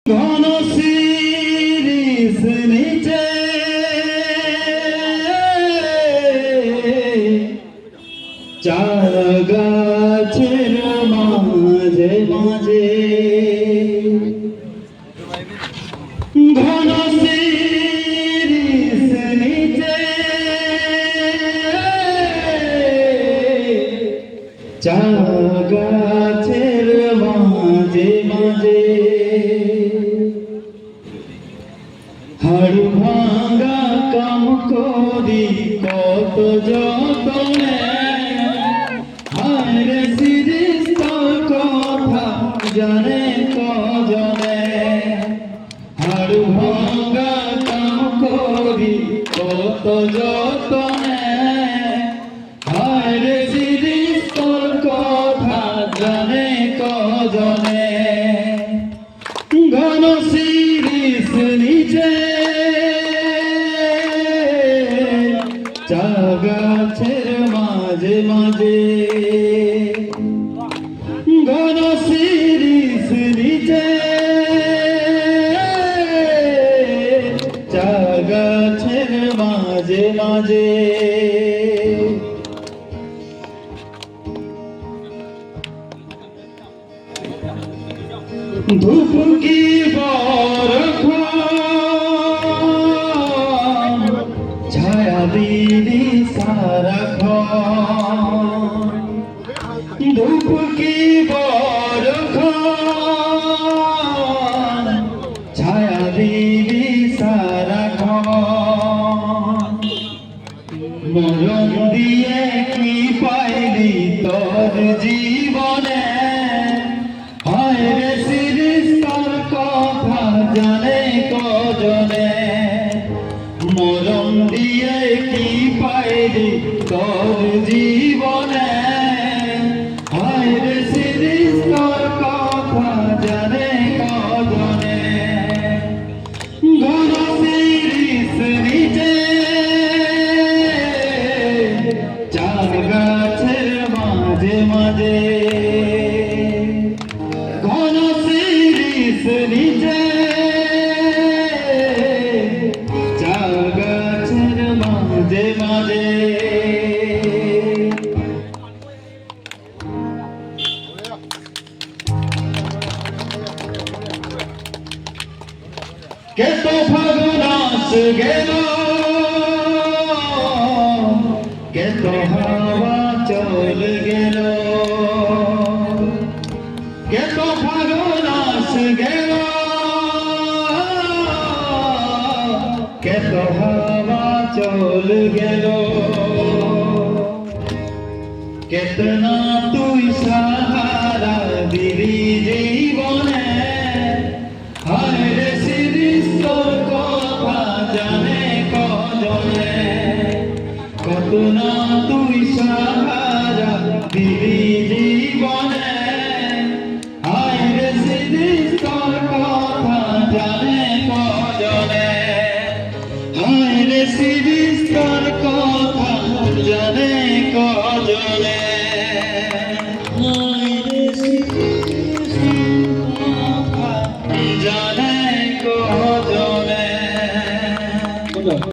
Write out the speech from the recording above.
ঘন শিরিষ নিচে চার গাছের মাঝে মাঝে ঘন শিরিষ নিচে চার গাছের মাঝে মাঝে হাড় ভাঙা কাম করি কত যতনে হায় শিরিষ তোর কথা জানে কজনে হাড় ভাঙা কাম করি কত যতনে হায় শিরিষ তোর কথা জানে কজনে ঘন শিরিষ নিচে চা গাছের মাঝে মাঝে ঘন শিরিষ নিচে চা গাছের মাঝে মাঝে ধূপ কি বরক্ষণ ছায়া দিলি সারাক্ষণ ধূপ কি বরক্ষণ ছায়া দিলি সারাক্ষণ মরণ দিয়ে কি পাইলি তোর জীবনে জানে কজনে মরণ দিয়ে কি পাইলি তোর জীবনে হায় রে শিরিষ তোর কথা জানে কজনে ঘন শিরিষ নিচে চার গাছের মাঝে মাঝে ঘন শিরিষ নিচে মাঝে মাঝে কত ফাগুন আস গেল কত হাওয়া চল গেল কত ফাগুন আস গেল কত হাওয়া চল গেল কেতনা তুই সাহারা দিলি জীবনে হায় রে শিরিষ তোর কথা জানে কজনে কত না তুই সাহারা দিলি